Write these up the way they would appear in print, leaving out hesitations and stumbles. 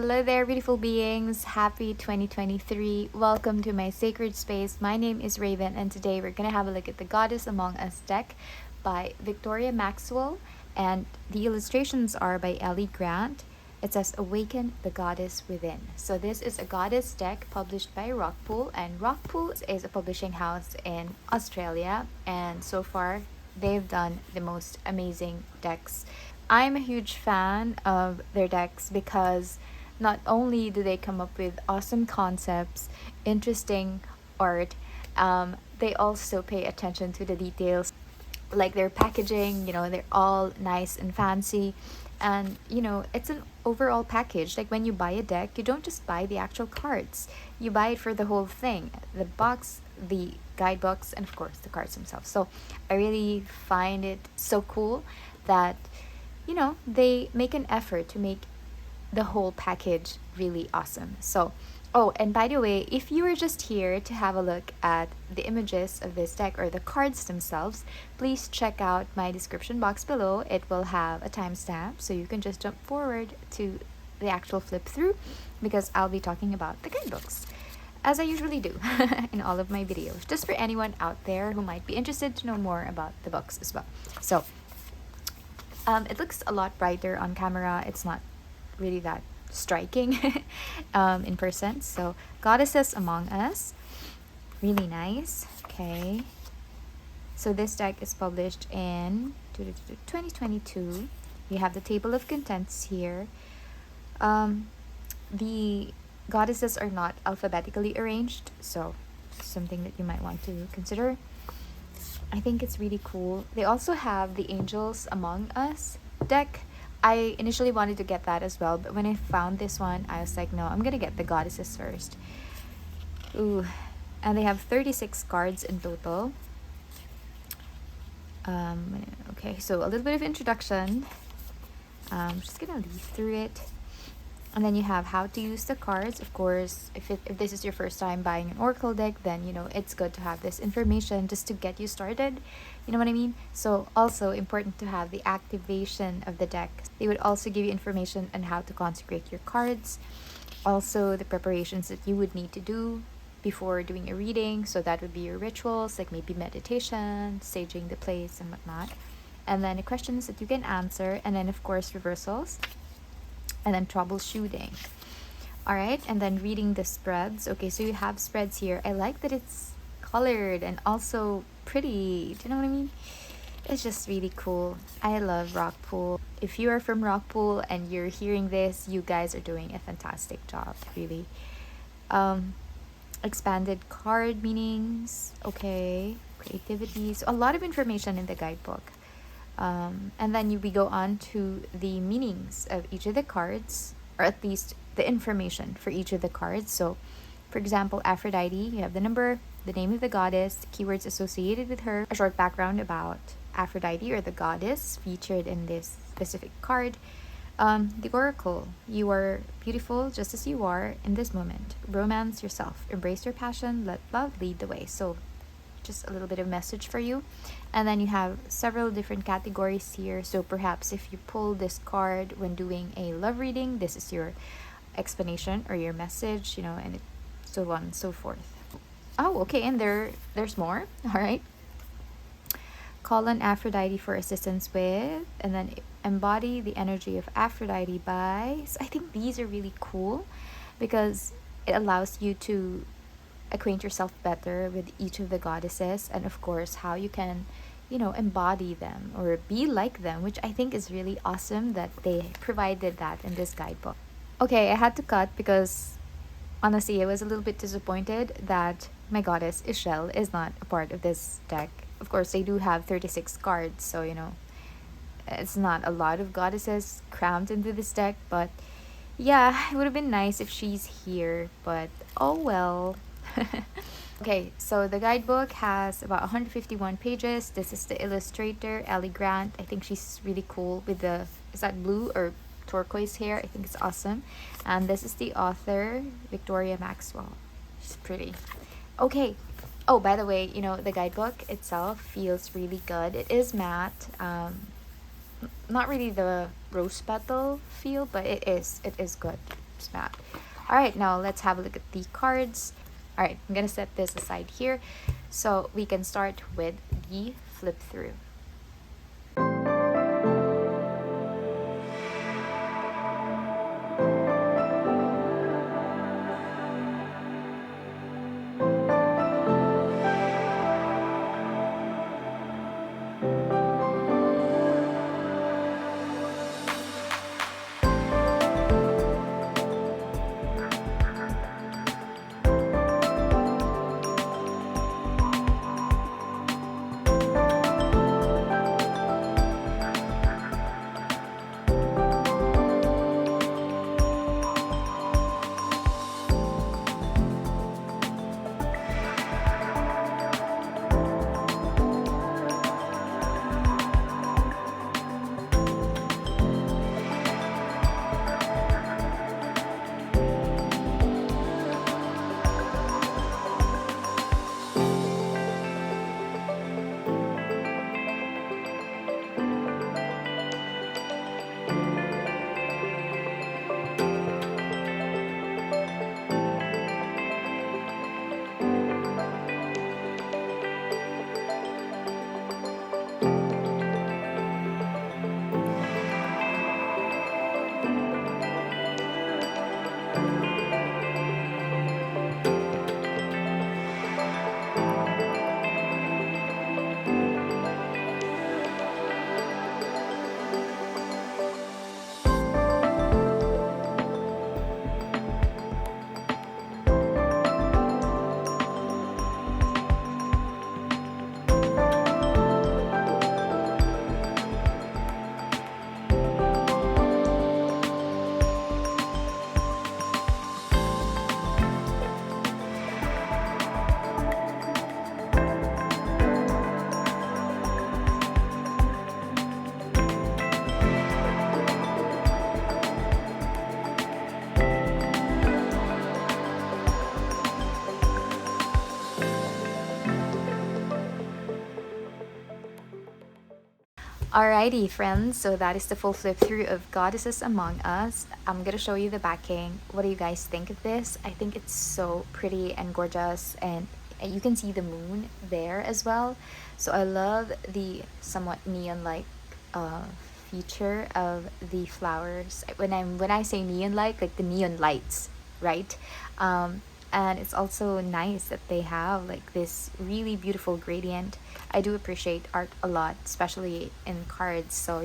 Hello there, beautiful beings. Happy 2023. Welcome to my sacred space. My name is Raven, and today we're going to have a look at the Goddess Among Us deck by Victoria Maxwell, and the illustrations are by Ellie Grant. It says Awaken the Goddess Within. So this is a goddess deck published by Rockpool, and Rockpool is a publishing house in Australia, and so far they've done the most amazing decks. I'm a huge fan of their decks because not only do they come up with awesome concepts, interesting art, they also pay attention to the details, like their packaging. They're all nice and fancy, and it's an overall package. Like when you buy a deck, you don't just buy the actual cards, you buy it for the whole thing: the box, the guidebooks, and of course the cards themselves. So I really find it so cool that they make an effort to make the whole package really awesome. So, oh, and by the way, if you were just here to have a look at the images of this deck or the cards themselves, please check out my description box below. It will have a timestamp, so you can just jump forward to the actual flip through, because I'll be talking about the guidebooks, as I usually do in all of my videos, just for anyone out there who might be interested to know more about the books as well. So, it looks a lot brighter on camera. It's not really that striking in person. So, Goddesses Among Us, really nice. Okay, so this deck is published in 2022. We have the table of contents here. The goddesses are not alphabetically arranged, so something that you might want to consider. I think it's really cool. They also have the Angels Among Us deck. I initially wanted to get that as well, but when I found this one, I was like, no, I'm gonna get the goddesses first. Ooh, and they have 36 cards in total. Okay, so a little bit of introduction. I'm just gonna leaf through it. And then you have how to use the cards. Of course, if this is your first time buying an Oracle deck, then it's good to have this information just to get you started. You know what I mean? So also important to have the activation of the deck. They would also give you information on how to consecrate your cards. Also the preparations that you would need to do before doing a reading. So that would be your rituals, like maybe meditation, saging the place and whatnot. And then the questions that you can answer. And then of course reversals. And then troubleshooting. All right, and then reading the spreads. Okay, so you have spreads here. I like that it's colored and also pretty. Do you know what I mean? It's just really cool. I love Rockpool. If you are from Rockpool and you're hearing this, you guys are doing a fantastic job, really. Expanded card meanings. Okay, creativity. So a lot of information in the guidebook. And then we go on to the meanings of each of the cards, or at least the information for each of the cards. So, for example, Aphrodite, you have the number, the name of the goddess, the keywords associated with her, a short background about Aphrodite or the goddess featured in this specific card. The oracle, you are beautiful just as you are in this moment. Romance yourself, embrace your passion, let love lead the way. So, just a little bit of message for you. And then you have several different categories here. So perhaps if you pull this card when doing a love reading, this is your explanation or your message, and so on and so forth. Oh, okay, and there's more. All right. Call on Aphrodite for assistance with, and then embody the energy of Aphrodite by. So I think these are really cool because it allows you to acquaint yourself better with each of the goddesses, and of course how you can embody them or be like them, which I think is really awesome that they provided that in this guidebook. Okay, I had to cut because honestly I was a little bit disappointed that my goddess Ishel is not a part of this deck. Of course they do have 36 cards, so it's not a lot of goddesses crammed into this deck, but yeah, it would have been nice if she's here, but oh well. Okay, so the guidebook has about 151 pages. This is the illustrator, Ellie Grant. I think she's really cool with is that blue or turquoise hair? I think it's awesome. And this is the author, Victoria Maxwell. She's pretty. Okay. Oh, by the way, the guidebook itself feels really good. It is matte. Not really the rose petal feel, but it is good. this map. All right, now let's have a look at the cards. All right, I'm gonna set this aside here so we can start with the flip through. Alrighty, friends, so that is the full flip through of Goddesses Among Us. I'm gonna show you the backing. What do you guys think of this? I think it's so pretty and gorgeous, and you can see the moon there as well. So I love the somewhat neon-like feature of the flowers. When I say neon-like the neon lights, right? And it's also nice that they have like this really beautiful gradient. I do appreciate art a lot, especially in cards, so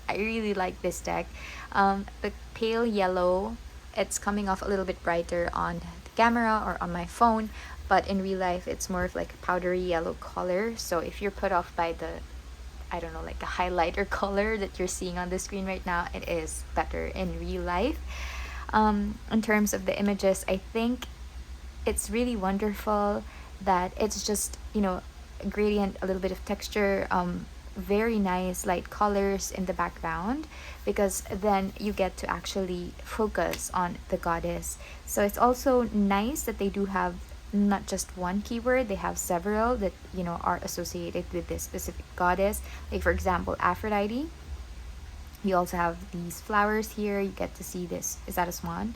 I really like this deck. The pale yellow, it's coming off a little bit brighter on the camera or on my phone, but in real life it's more of like a powdery yellow color. So if you're put off by the, I don't know, like the highlighter color that you're seeing on the screen right now, it is better in real life. In terms of the images, I think it's really wonderful that it's just gradient, a little bit of texture, very nice light colors in the background, because then you get to actually focus on the goddess. So it's also nice that they do have not just one keyword, they have several that are associated with this specific goddess. Like for example, Aphrodite. You also have these flowers here. You get to see this, is that a swan?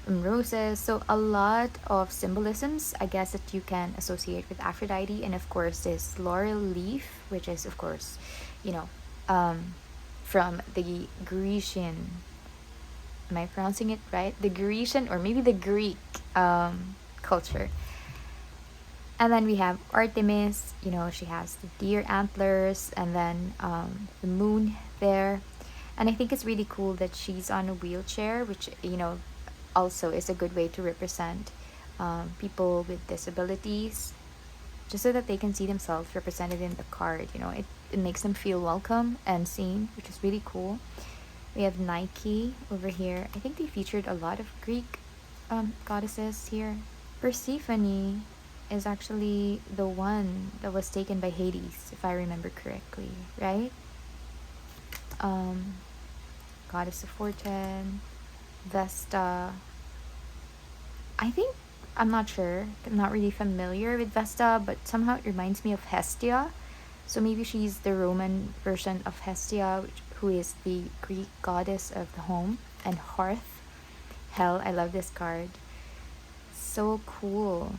Roses. So a lot of symbolisms, I guess, that you can associate with Aphrodite. And of course this laurel leaf, which is of course from the Grecian, am I pronouncing it right, the Grecian or maybe the Greek culture. And then we have Artemis, she has the deer antlers, and then the moon there. And I think it's really cool that she's on a wheelchair, which also is a good way to represent people with disabilities, just so that they can see themselves represented in the card. It makes them feel welcome and seen, which is really cool. We have Nike over here. I think they featured a lot of Greek goddesses here. Persephone is actually the one that was taken by Hades, if I remember correctly, right? Goddess of Fortune, Vesta. I'm not sure. I'm not really familiar with Vesta, but somehow it reminds me of Hestia. So maybe she's the Roman version of Hestia, who is the Greek goddess of the home and hearth. Hell, I love this card. So cool.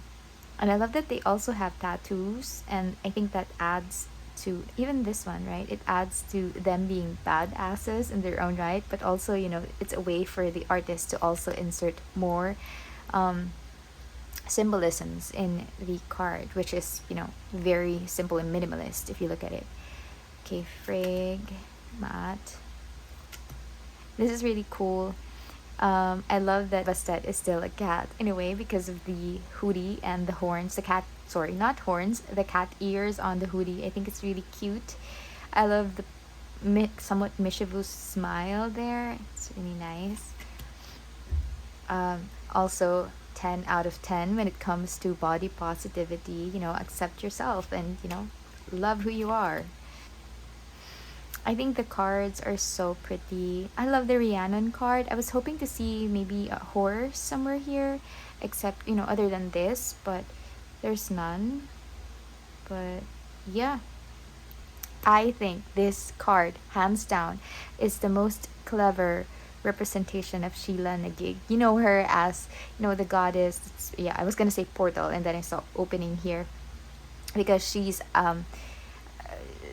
And I love that they also have tattoos, and I think that adds to even this one, right? It adds to them being badasses in their own right, but also, it's a way for the artist to also insert more um, symbolisms in the card, which is, very simple and minimalist if you look at it. Okay, Frig, Maat. This is really cool. I love that Bastet is still a cat in a way because of the hoodie and the horns. The cat, sorry, not horns, the cat ears on the hoodie. I think it's really cute. I love the somewhat mischievous smile there. It's really nice. Also, 10 out of 10 when it comes to body positivity. Accept yourself and, love who you are. I think the cards are so pretty. I love the Rhiannon card. I was hoping to see maybe a horse somewhere here, except, other than this, but there's none. But yeah, I think this card, hands down, is the most clever representation of Sheila Nagig. You know her as, the goddess. Yeah, I was gonna say portal, and then I saw opening here because she's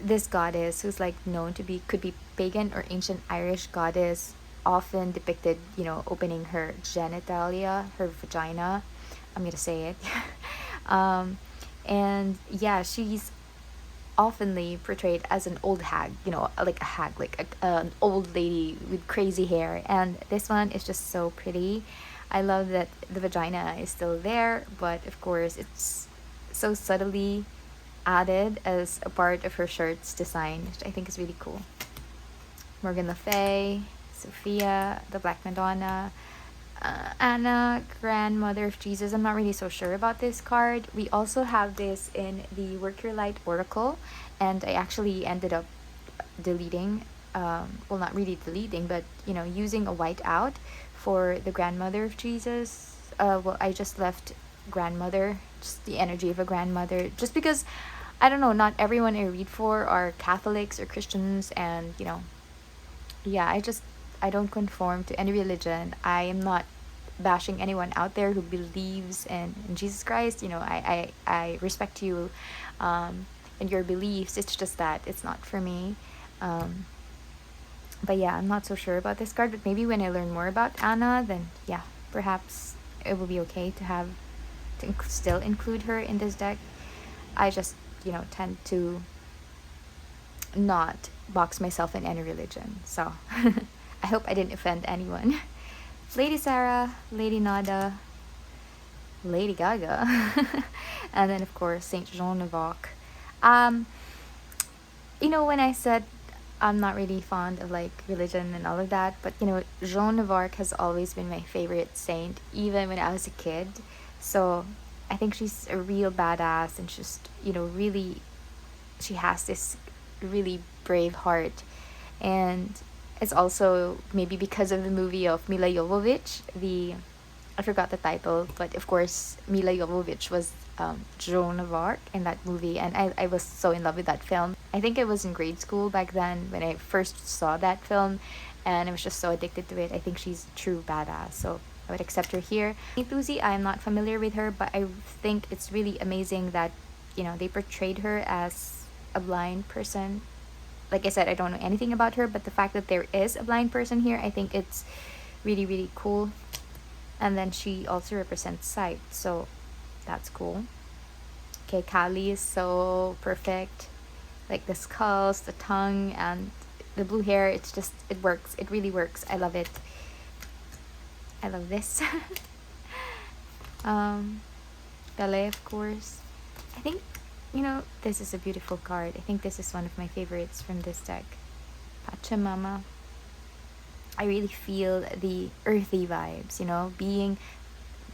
this goddess who's like known to be, could be pagan or ancient Irish goddess, often depicted, opening her genitalia, her vagina. I'm gonna say it. And yeah, she's oftenly portrayed as an old hag, like a hag, like an old lady with crazy hair. And this one is just so pretty. I love that the vagina is still there, but of course it's so subtly added as a part of her shirt's design, which I think is really cool. Morgan Le Fay, Sophia, the Black Madonna, Anna, Grandmother of Jesus. I'm not really so sure about this card. We also have this in the Work Your Light Oracle, and I actually ended up deleting, well, not really deleting, but using a white out for the Grandmother of Jesus. Well, I just left grandmother, just the energy of a grandmother, just because I don't know, not everyone I read for are Catholics or Christians, and yeah, I don't conform to any religion. I am not bashing anyone out there who believes in Jesus Christ. I respect you and your beliefs. It's just that it's not for me. But yeah, I'm not so sure about this card, but maybe when I learn more about Anna, then yeah, perhaps it will be okay to have to still include her in this deck. I just, tend to not box myself in any religion. So I hope I didn't offend anyone. Lady Sarah, Lady Nada, Lady Gaga, and then of course Saint Joan of Arc. When I said I'm not really fond of like religion and all of that, but Joan of Arc has always been my favorite saint, even when I was a kid. So I think she's a real badass, and just really, she has this really brave heart. And it's also maybe because of the movie of Mila Jovovich, I forgot the title, but of course Mila Jovovich was Joan of Arc in that movie, and I was so in love with that film. I think I was in grade school back then when I first saw that film, and I was just so addicted to it. I think she's a true badass, so I would accept her here. Lucy, I am not familiar with her, but I think it's really amazing that they portrayed her as a blind person. Like I said, I don't know anything about her, but the fact that there is a blind person here, I think it's really, really cool. And then she also represents sight, so that's cool. Okay, Kali is so perfect. Like the skulls, the tongue, and the blue hair. It's just, it works. It really works. I love it. I love this. Ballet, of course. I think, this is a beautiful card. I think this is one of my favorites from this deck. Pachamama. I really feel the earthy vibes, being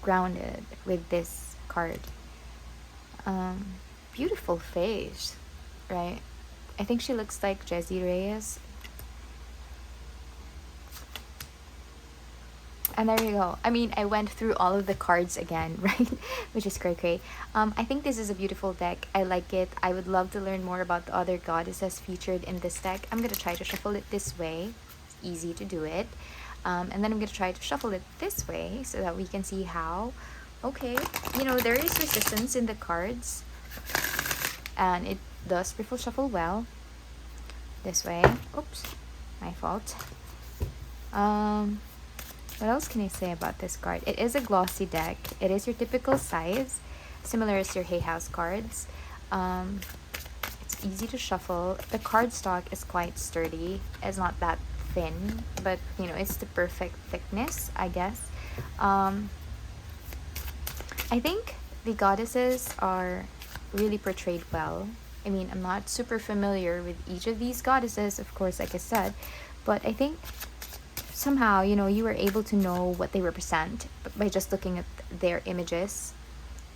grounded with this card. Beautiful face, right? I think she looks like Jessie Reyes. And there you go. I mean, I went through all of the cards again, right? Which is cray. I think this is a beautiful deck. I like it. I would love to learn more about the other goddesses featured in this deck. I'm going to try to shuffle it this way. It's easy to do it. And then I'm going to try to shuffle it this way so that we can see how, okay, you know, there is resistance in the cards. And it does riffle shuffle well. This way. Oops, my fault. What else can I say about this card? It is a glossy deck. It is your typical size, similar as your Hay House cards. It's easy to shuffle. The card stock is quite sturdy. It's not that thin, but you know, it's the perfect thickness, I guess. I think the goddesses are really portrayed well. I mean, I'm not super familiar with each of these goddesses, of course, like I said, but I think somehow, you know, you were able to know what they represent by just looking at their images,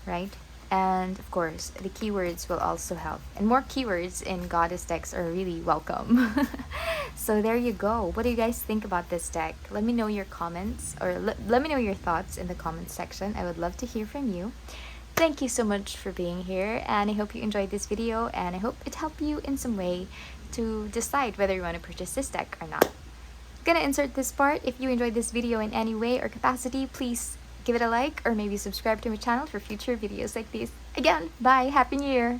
right? And of course, the keywords will also help. And more keywords in goddess decks are really welcome. So there you go. What do you guys think about this deck? Let me know your comments, or let me know your thoughts in the comments section. I would love to hear from you. Thank you so much for being here, and I hope you enjoyed this video, and I hope it helped you in some way to decide whether you want to purchase this deck or not. Gonna insert this part. If you enjoyed this video in any way or capacity, please give it a like or maybe subscribe to my channel for future videos like these. Again, bye! Happy New Year!